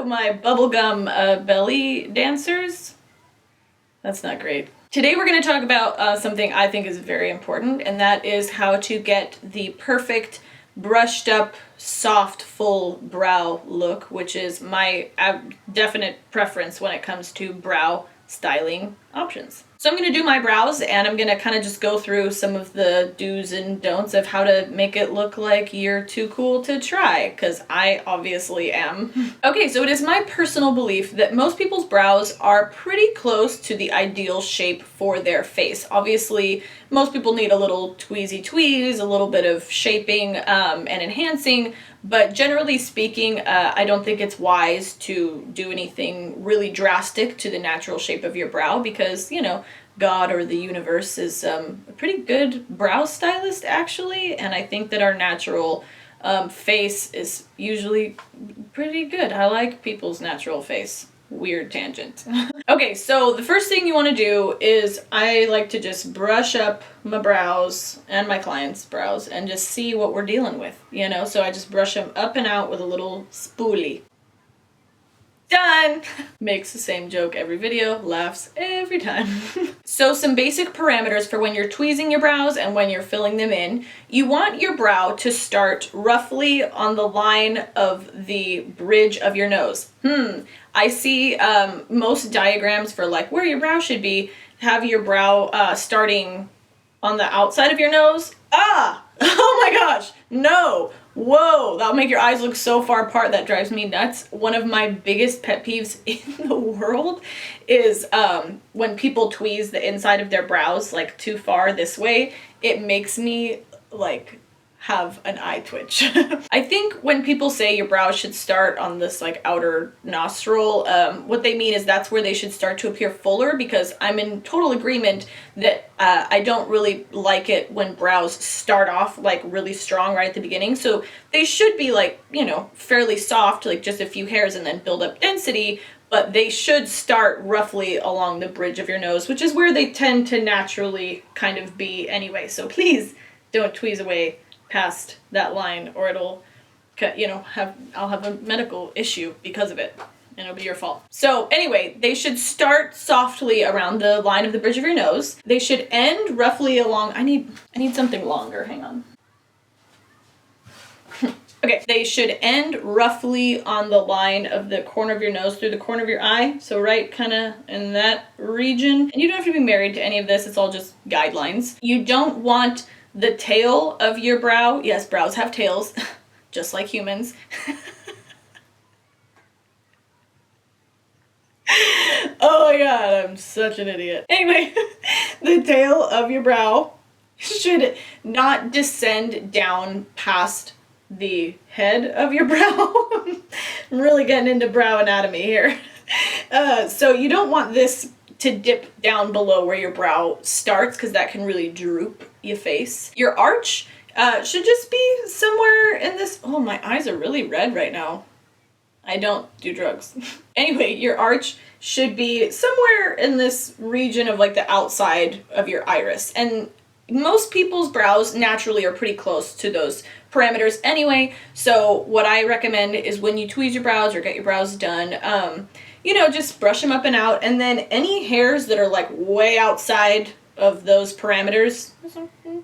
my bubblegum belly dancers. That's not great. Today we're going to talk about something I think is very important, and that is how to get the perfect brushed up, soft, full brow look, which is my definite preference when it comes to brow styling options. So I'm going to do my brows, and I'm going to kind of just go through some of the do's and don'ts of how to make it look like you're too cool to try, because I obviously am. Okay, so it is my personal belief that most people's brows are pretty close to the ideal shape for their face. Obviously, most people need a little tweeze, a little bit of shaping and enhancing, but generally speaking, I don't think it's wise to do anything really drastic to the natural shape of your brow because, you know, God or the universe is a pretty good brow stylist actually, and I think that our natural face is usually pretty good. I like people's natural face. Weird tangent. Okay, so the first thing you want to do is I like to just brush up my brows and my clients' brows and just see what we're dealing with, you know? So I just brush them up and out with a little spoolie. Done! Makes the same joke every video, laughs every time. So some basic parameters for when you're tweezing your brows and when you're filling them in. You want your brow to start roughly on the line of the bridge of your nose. I see most diagrams for like where your brow should be have your brow starting on the outside of your nose. Ah! Oh my gosh! No! Whoa, that'll make your eyes look so far apart. That drives me nuts. One of my biggest pet peeves in the world is when people tweeze the inside of their brows like too far this way. It makes me like have an eye twitch. I think when people say your brows should start on this like outer nostril, what they mean is that's where they should start to appear fuller, because I'm in total agreement that I don't really like it when brows start off like really strong right at the beginning. So they should be like, you know, fairly soft, like just a few hairs and then build up density, but they should start roughly along the bridge of your nose, which is where they tend to naturally kind of be anyway. So please don't tweeze away past that line or it'll, you know, I'll have a medical issue because of it and it'll be your fault. So anyway, they should start softly around the line of the bridge of your nose. They should end roughly along, I need something longer, hang on. Okay, they should end roughly on the line of the corner of your nose through the corner of your eye. So right kind of in that region. And you don't have to be married to any of this, it's all just guidelines. You don't want the tail of your brow, yes, brows have tails, just like humans. Oh my god, I'm such an idiot. Anyway, the tail of your brow should not descend down past the head of your brow. I'm really getting into brow anatomy here. So you don't want this to dip down below where your brow starts, because that can really droop your face. Your arch should just be somewhere in this. Oh, my eyes are really red right now. I don't do drugs. Anyway, your arch should be somewhere in this region of like the outside of your iris. And most people's brows naturally are pretty close to those parameters anyway. So what I recommend is when you tweeze your brows or get your brows done, you know, just brush them up and out, and then any hairs that are like way outside of those parameters,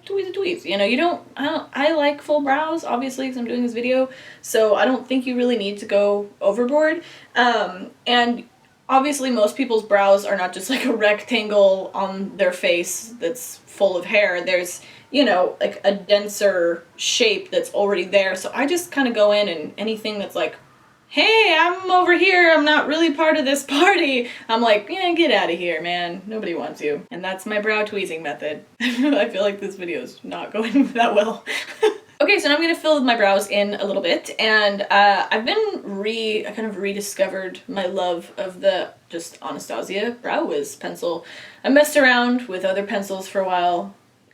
tweeze. You know, I like full brows, obviously, because I'm doing this video, so I don't think you really need to go overboard. And obviously most people's brows are not just like a rectangle on their face that's full of hair. There's, you know, like a denser shape that's already there. So I just kind of go in, and anything that's like, hey, I'm over here, I'm not really part of this party, I'm like, yeah, get out of here, man. Nobody wants you. And that's my brow tweezing method. I feel like this video is not going that well. Okay, so now I'm gonna fill my brows in a little bit, and I've been I kind of rediscovered my love of the just Anastasia Brow Wiz pencil. I messed around with other pencils for a while,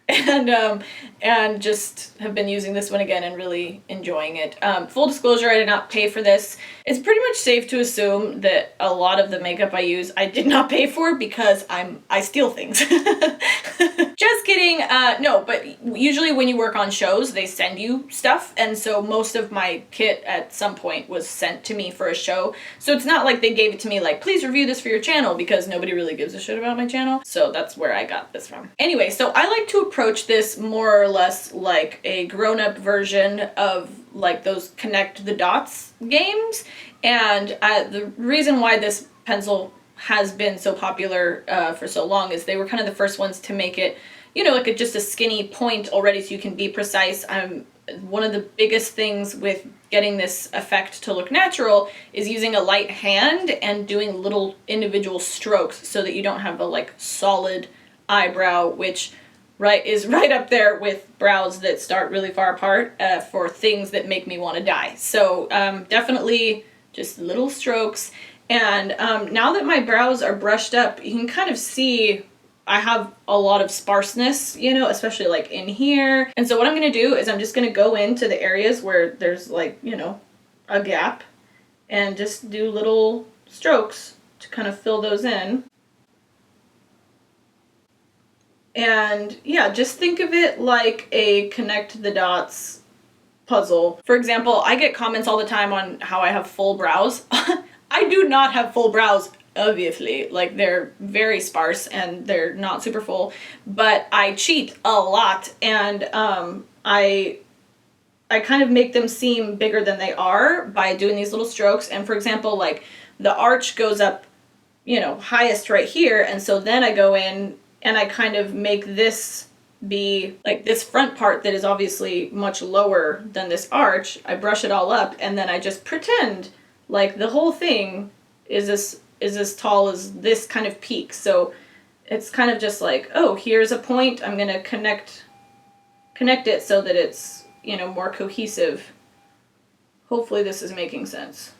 and just have been using this one again and really enjoying it. Full disclosure, I did not pay for this. It's pretty much safe to assume that a lot of the makeup I use I did not pay for because I steal things. Just kidding. No, but usually when you work on shows, they send you stuff, and so most of my kit at some point was sent to me for a show. So it's not like they gave it to me like, please review this for your channel, because nobody really gives a shit about my channel. So that's where I got this from. Anyway, so I like to approach this more or less like a grown-up version of like those connect the dots games. And the reason why this pencil has been so popular for so long is they were kind of the first ones to make it, you know, like just a skinny point already so you can be precise. One of the biggest things with getting this effect to look natural is using a light hand and doing little individual strokes so that you don't have a like solid eyebrow, which is right up there with brows that start really far apart for things that make me want to die. So definitely just little strokes. And now that my brows are brushed up, you can kind of see I have a lot of sparseness, you know, especially like in here. And so what I'm going to do is I'm just going to go into the areas where there's like, you know, a gap and just do little strokes to kind of fill those in. And yeah, just think of it like a connect the dots puzzle. For example, I get comments all the time on how I have full brows. I do not have full brows, obviously. Like, they're very sparse and they're not super full, but I cheat a lot, and I kind of make them seem bigger than they are by doing these little strokes. And for example, like the arch goes up, you know, highest right here, and so then I go in and I kind of make this be like this front part that is obviously much lower than this arch. I brush it all up, and then I just pretend like the whole thing is as tall as this kind of peak. So it's kind of just like, oh, here's a point. I'm gonna connect it so that it's, you know, more cohesive. Hopefully this is making sense.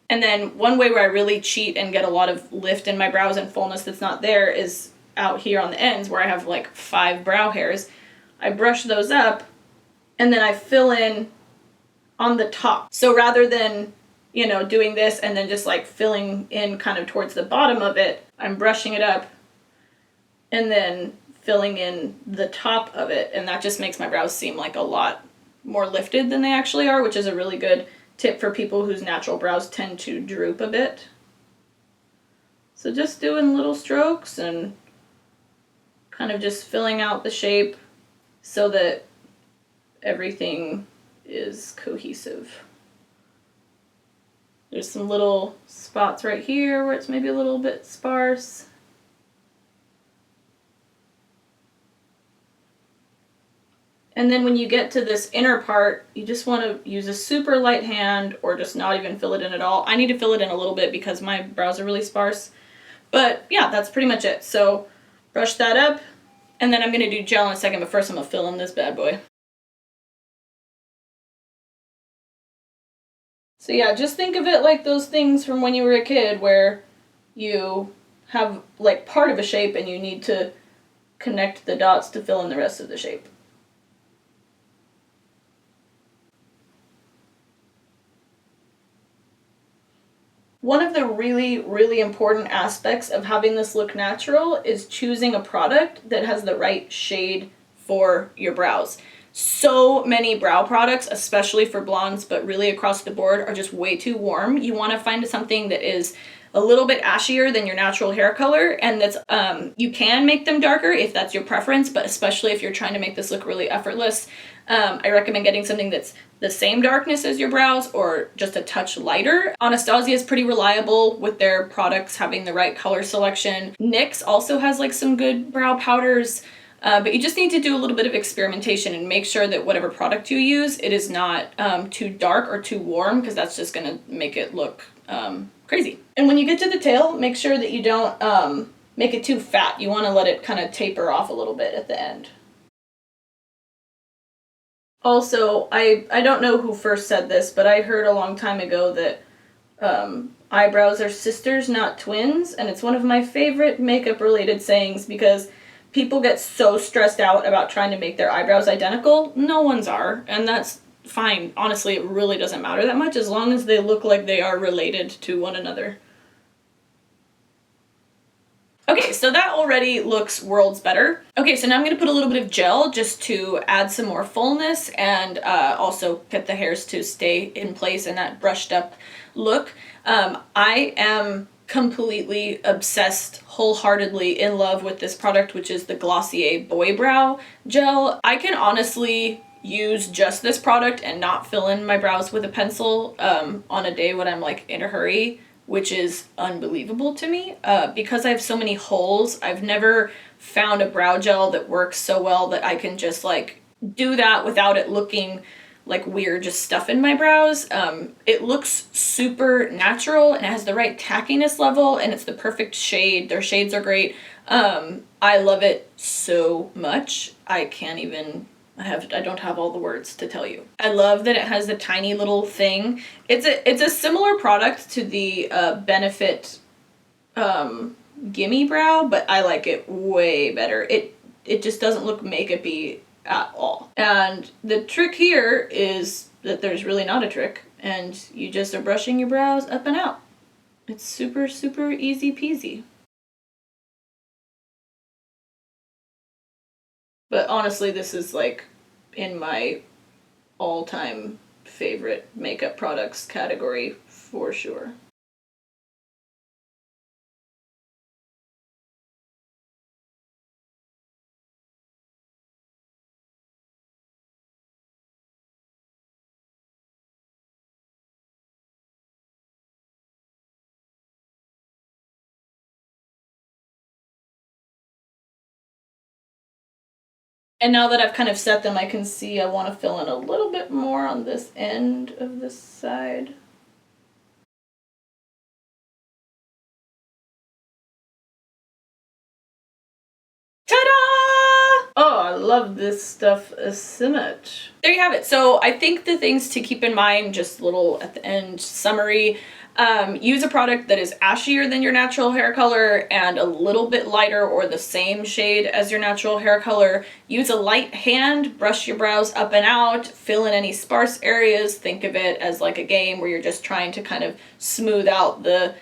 And then one way where I really cheat and get a lot of lift in my brows and fullness that's not there is out here on the ends where I have like 5 brow hairs. I brush those up and then I fill in on the top. So rather than, you know, doing this and then just like filling in kind of towards the bottom of it, I'm brushing it up and then filling in the top of it, and that just makes my brows seem like a lot more lifted than they actually are, which is a really good tip for people whose natural brows tend to droop a bit. So just doing little strokes and kind of just filling out the shape so that everything is cohesive. There's some little spots right here where it's maybe a little bit sparse. And then when you get to this inner part, you just want to use a super light hand or just not even fill it in at all. I need to fill it in a little bit because my brows are really sparse. But yeah, that's pretty much it. So brush that up, and then I'm going to do gel in a second, but first I'm going to fill in this bad boy. So yeah, just think of it like those things from when you were a kid where you have like part of a shape and you need to connect the dots to fill in the rest of the shape. One of the really, really important aspects of having this look natural is choosing a product that has the right shade for your brows. So many brow products, especially for blondes, but really across the board, are just way too warm. You want to find something that is a little bit ashier than your natural hair color, and that's you can make them darker if that's your preference, but especially if you're trying to make this look really effortless, I recommend getting something that's the same darkness as your brows or just a touch lighter. Anastasia is pretty reliable with their products having the right color selection. NYX also has like some good brow powders, but you just need to do a little bit of experimentation and make sure that whatever product you use, it is not too dark or too warm, because that's just gonna make it look crazy. And when you get to the tail, make sure that you don't make it too fat. You want to let it kind of taper off a little bit at the end. Also, I don't know who first said this, but I heard a long time ago that eyebrows are sisters, not twins, and it's one of my favorite makeup related sayings because people get so stressed out about trying to make their eyebrows identical. No one's are, and that's fine. Honestly, it really doesn't matter that much as long as they look like they are related to one another. Okay, so that already looks worlds better. Okay, so now I'm going to put a little bit of gel just to add some more fullness and also get the hairs to stay in place in that brushed up look. I am completely obsessed, wholeheartedly in love with this product, which is the Glossier Boy Brow Gel. I can honestly use just this product and not fill in my brows with a pencil on a day when I'm like in a hurry, which is unbelievable to me. Because I have so many holes, I've never found a brow gel that works so well that I can just like do that without it looking like weird just stuff in my brows. It looks super natural and it has the right tackiness level and it's the perfect shade. Their shades are great. I love it so much. I can't even, I don't have all the words to tell you. I love that it has the tiny little thing. It's a similar product to the Benefit Gimme Brow, but I like it way better. It just doesn't look makeup-y at all. And the trick here is that there's really not a trick, and you just are brushing your brows up and out. It's super, super easy peasy. But honestly, this is like in my all-time favorite makeup products category for sure. And now that I've kind of set them, I can see I want to fill in a little bit more on this end of this side. Ta-da! Oh, I love this stuff so much. There you have it. So I think the things to keep in mind, just little at the end summary, use a product that is ashier than your natural hair color and a little bit lighter or the same shade as your natural hair color. Use a light hand, brush your brows up and out, fill in any sparse areas. Think of it as like a game where you're just trying to kind of smooth out the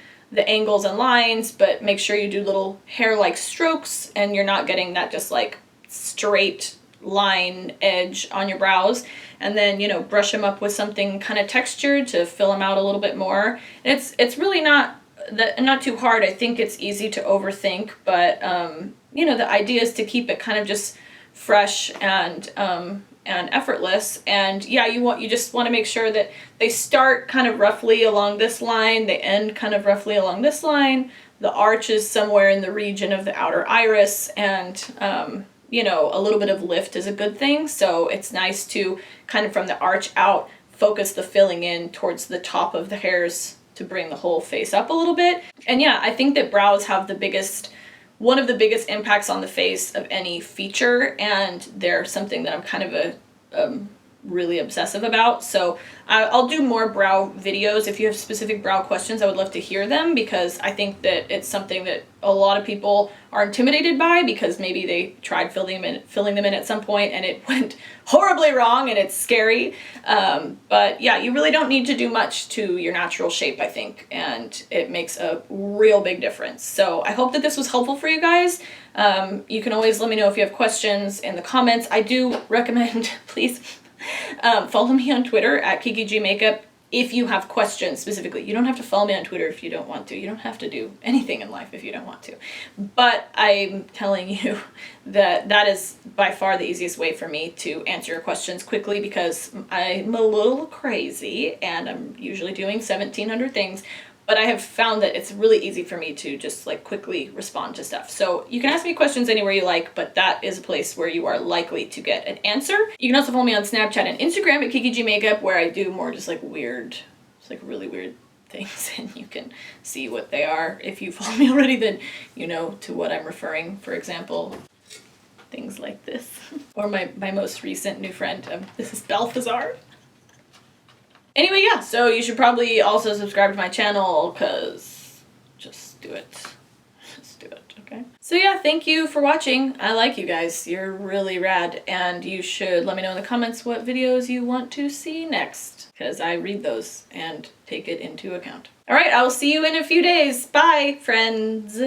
angles and lines, but make sure you do little hair-like strokes and you're not getting that just like straight line edge on your brows. And then, you know, brush them up with something kind of textured to fill them out a little bit more. And it's really not too hard. I think it's easy to overthink, but you know, the idea is to keep it kind of just fresh and effortless. And yeah, you just want to make sure that they start kind of roughly along this line, they end kind of roughly along this line, the arch is somewhere in the region of the outer iris, and you know, a little bit of lift is a good thing. So it's nice to kind of from the arch out focus the filling in towards the top of the hairs to bring the whole face up a little bit. And yeah, I think that brows have one of the biggest impacts on the face of any feature, and they're something that I'm kind of really obsessive about. So I'll do more brow videos. If you have specific brow questions, I would love to hear them, because I think that it's something that a lot of people are intimidated by, because maybe they tried filling them in at some point and it went horribly wrong and it's scary. But yeah, you really don't need to do much to your natural shape, I think, and it makes a real big difference. So I hope that this was helpful for you guys. You can always let me know if you have questions in the comments. I do recommend, please, follow me on Twitter at Kiki G Makeup if you have questions specifically. You don't have to follow me on Twitter if you don't want to. You don't have to do anything in life if you don't want to. But I'm telling you that that is by far the easiest way for me to answer your questions quickly, because I'm a little crazy and I'm usually doing 1,700 things. But I have found that it's really easy for me to just like quickly respond to stuff. So you can ask me questions anywhere you like, but that is a place where you are likely to get an answer. You can also follow me on Snapchat and Instagram at Kiki G Makeup, where I do more just like weird, just like really weird things, and you can see what they are. If you follow me already, then you know to what I'm referring. For example, things like this. Or my most recent new friend, this is Balthazar. Anyway, yeah, so you should probably also subscribe to my channel, because just do it. Just do it, okay? So So yeah, thank you for watching. I like you guys. You're really rad, and you should let me know in the comments what videos you want to see next, because I read those and take it into account. All right, I will see you in a few days. Bye, friends.